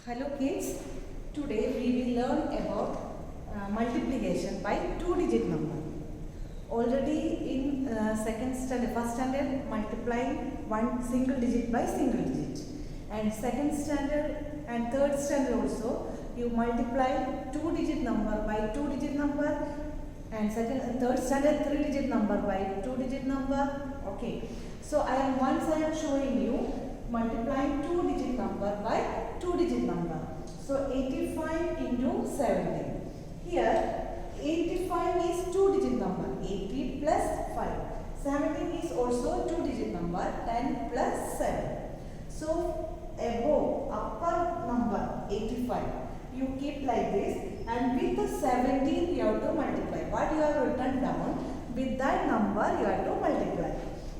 Hello kids, today we will learn about multiplication by two-digit number. Already in first standard multiplying one single digit by single digit, and second standard and third standard also you multiply two-digit number by two-digit number, and third standard three-digit number by two-digit number. Okay, so I am showing you multiplying two-digit number by two-digit number. So 85 into 70. Here 85 is two-digit number, 80 plus 5. 17 is also two-digit number, 10 plus 7. So above upper number 85, you keep like this, and with the 17 you have to multiply. What you have written down, with that number you have to multiply.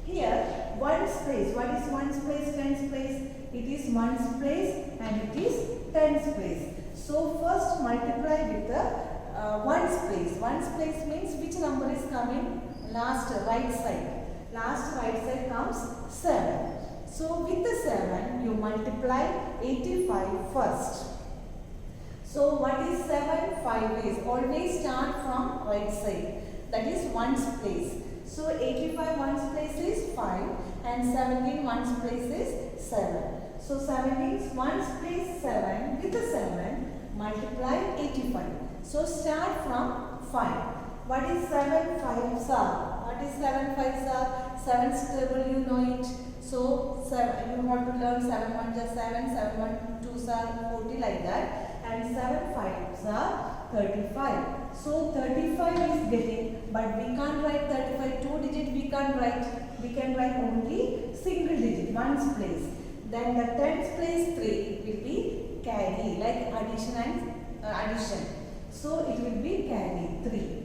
Here ones place. What is ones place, tens place? It is ones place and it is tens place. So first multiply with the ones place. Ones place means which number is coming? Last right side. Last right side comes 7. So with the 7 you multiply 85 first. So what is 7? 5 is. Always start from right side. That is ones place. So 85 ones place is 5 and 17 ones place is 7. So 17 ones place 7, with the 7 multiply 85. So start from 5. What is 7 5s are? What is 7 5s are? 7's table you know it. So 7 you have to learn 7 1s are 7, 7 1 2s are 40 like that. And 7 5s are 35. So 35 is getting, but we can't write 35 two digit, we can't write. We can write only single digit, ones place. Then the tens place 3 will be carry, like addition and addition. So it will be carry 3.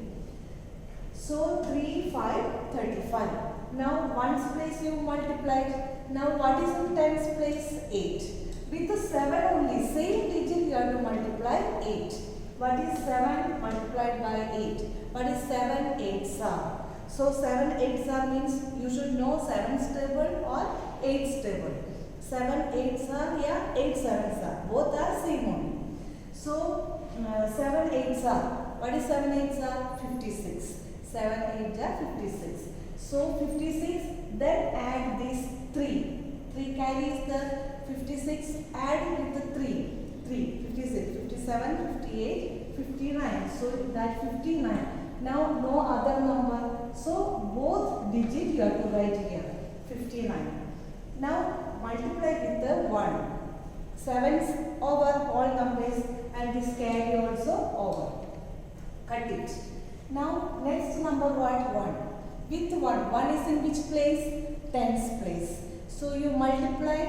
So 3 5 35. Now ones place you multiplied. Now what is in tens place? 8. With the 7 only, same digit you have to multiply 8. What is 7 multiplied by 8? What is 7 8s are? So 7 8s are means you should know 7's table or 8's table. 7 8s are, yeah, 8 7s are. Both are same only. So 7 8s are. What is 7 8s are? 56. 7 8s are 56. So 56, then add this 3. 3 carries the 56, add with the 3. 56, 57, 58, 59. So that 59. Now no other number. So both digit you have to write here. 59. Now multiply with the 1. 7's over all numbers and this carry also over. Cut it. Now next number what? 1. With 1. 1 is in which place? Tens place. So you multiply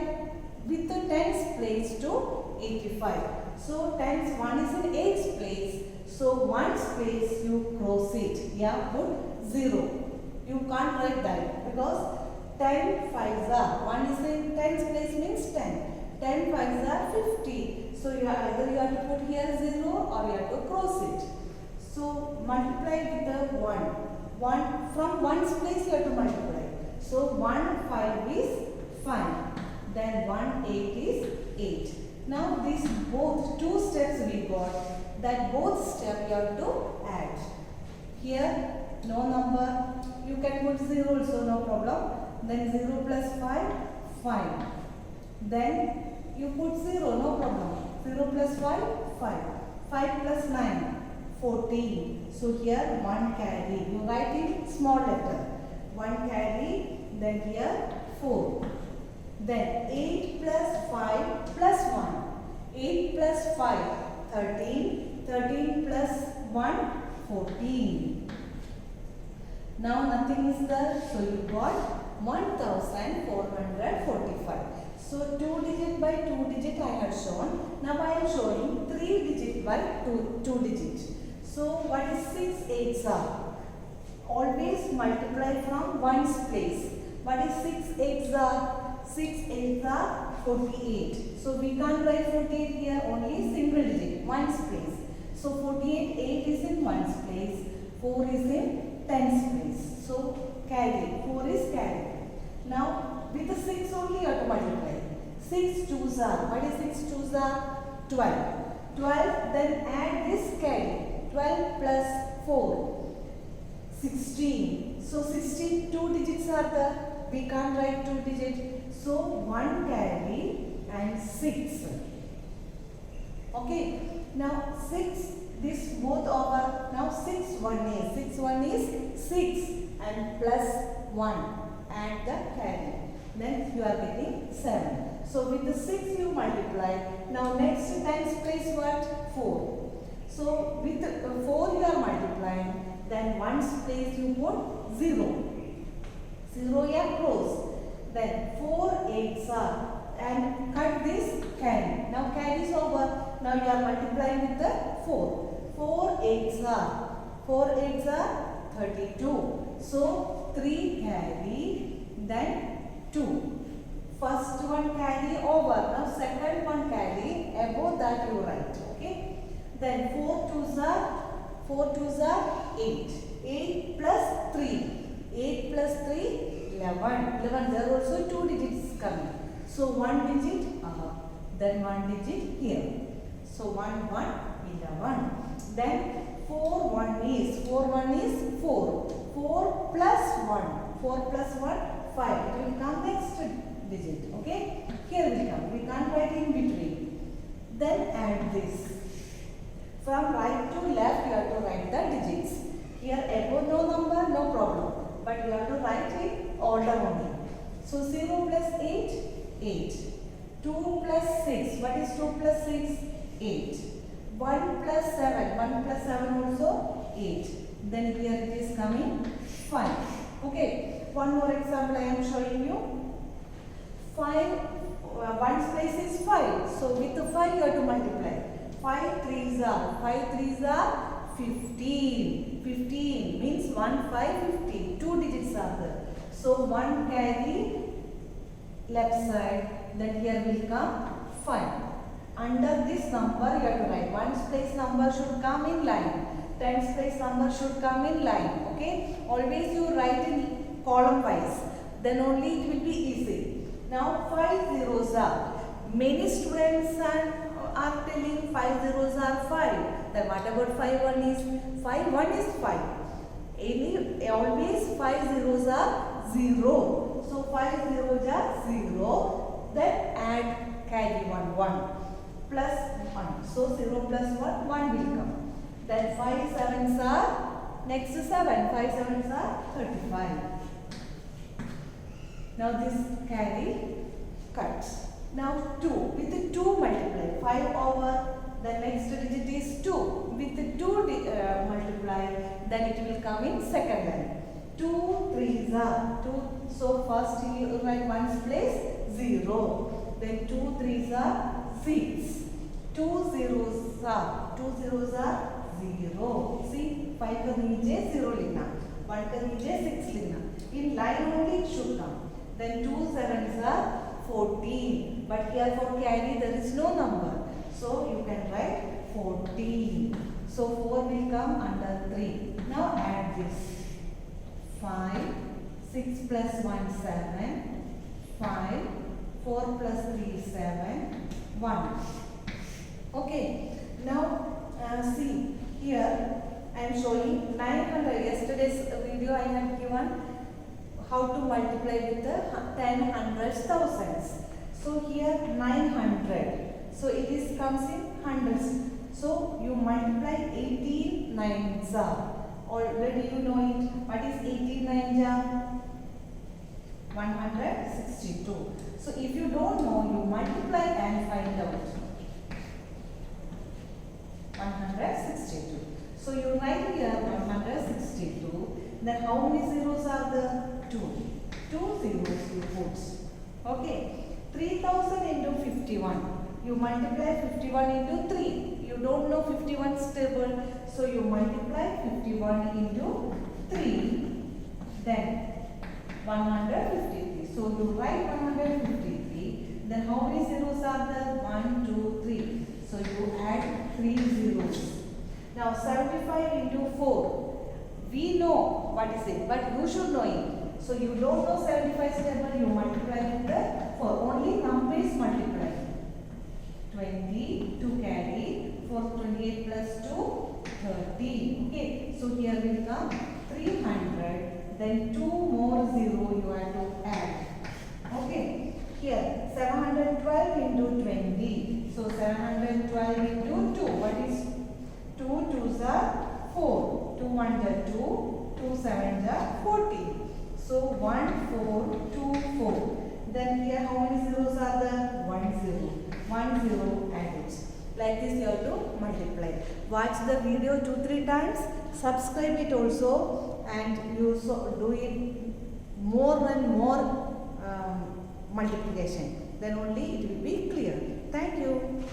with the tens place to 85. So tens 1 is in 8's place. So 1's place you cross it. Yeah, put 0. You can't write that because 10 5s are. 1 is in 10's place means 10. 10 5s are 50. So either you have to put here 0 or you have to cross it. So multiply with the 1 from 1's place you have to multiply. So 1 5 is 5. Then 1 8 is 8. Now these both two steps we got. That both steps you have to add. Here no number. You can put 0 also, no problem. Then 0 plus 5, 5. Then you put 0, no problem. 0 plus 5, 5. 5 plus 9, 14. So here 1 carry. You write in small letter. 1 carry. Then here 4. Then 8 plus 5 plus 1. 8 plus 5, 13. 13 plus 1, 14. Now nothing is there. So you got 1445. So 2 digit by 2 digit I have shown. Now I am showing 3 digit by 2 digit. So what is 6 8s are? Always multiply from ones place. What is 6 8s are? 6 8s are 48. So we can't write 48 here, only single digit, ones place. So 48, 8 is in ones place, 4 is in tens place. So carry, 4 is carry. Now with the 6 only you have to multiply. 6 2s are, what is 6 2s are? 12. 12, then add this carry. 12 plus 4, 16. So 16, 2 digits are there. We can't write 2 digits. So 1 carry and 6. Okay. Now 6, this both over. Now 6 1 is 6 and plus 1. Add the carry. Then you are getting 7. So with the 6 you multiply. Now next tens place what? 4. So with 4 you are multiplying. Then ones place you put 0. 0 you close. Then 4 8s are. And cut this carry. Now carry is over. Now you are multiplying with the 4. 4 8s are. 4 8s are 32. So 3 carry. Then 2. First one carry over. Now second one carry. Above that you write. Okay. Then 4 2s are 8. 8 plus 3. 8 plus 3 11. 11. There are also 2 digits coming. So 1 digit then 1 digit here. So 1 1 11. Then 4 1 is 4. 4 plus 1. 4 plus 1 5. It will come next digit. Okay. Here will come. We can't write in between. Then add this. From right to left you have to write the digits. Here above no number, no problem. But you have to write in order only. So 0 plus 8, 8. 2 plus 6. What is 2 plus 6? 8. 1 plus 7. 1 plus 7 also 8. Then here it is coming 5. Okay. One more example I am showing you. 5. 1's place is 5. So with the 5 you have to multiply. 5 3s are 15. 15 means 1 5 50. 2 digits are there. So 1 carry left side. Then here will come 5. Under this number you have to write. 1's place number should come in line. 10's place number should come in line. Okay. Always you write in column wise. Then only it will be easy. Now 5 zeros are. Many students are telling 5 zeros are 5. Then what about 5 1 is? 5 1 is 5. Always 5 zeros are 0. So 5 zeros are 0. Then add carry 1 plus 1. So 0 plus 1 will come. Then 5 7s are next 7. 5 7s are 35. Now this carry cuts. Now 2. With the 2 multiply. 5 over. The next digit is 2. With the 2 multiply. Then it will come in second line. 2 3s are 2. So first you write 1's place 0. Then 2 3s are 6. 2 zeros are 0. See 5 का नीचे 0 लिखना. 1 का नीचे 6 लिखना. In line only it should come. Then 2 7s are 14. But here for carry there is no number. So you can write 14. So 4 will come under 3. Now add this. 5. 6 plus 1 7. 5. 4 plus 3 7. 1. Okay. Now see here I am showing 900. Yesterday's video I have given how to multiply with the 10 hundreds thousands. So here 900. So it is comes in hundreds. So you multiply 18 nines are. Already you know it. What is 18 nines are? 162. So if you don't know, you multiply and find out. 162. So you write here 162. Then how many zeros are there? 2. 2 zeros you put. Okay. 3000 into 51. You multiply 51 into 3. You don't know 51's table. So you multiply 51 into 3. Then 153. So you write 153. Then how many zeros are there? 1, 2, 3. So you add 3 zeros. Now 75 into 4. We know what is it, but you should know it. So you don't know 75's table, you multiply with the 4. Only number is multiplied. 22 30. Okay, so here will come 300. Then 2 more 0 you have to add. Okay, here 712 into 20. So 712 into 2. What is 2 2s are 4. 2 1s are 2. 2 7s are 40. So 1 4 2 4. Then here how many zeros are there? 1 0. 1 0 and it. Like this you have to multiply. Watch the video 2-3 times. Subscribe it also, and you do it more and more multiplication. Then only it will be clear. Thank you.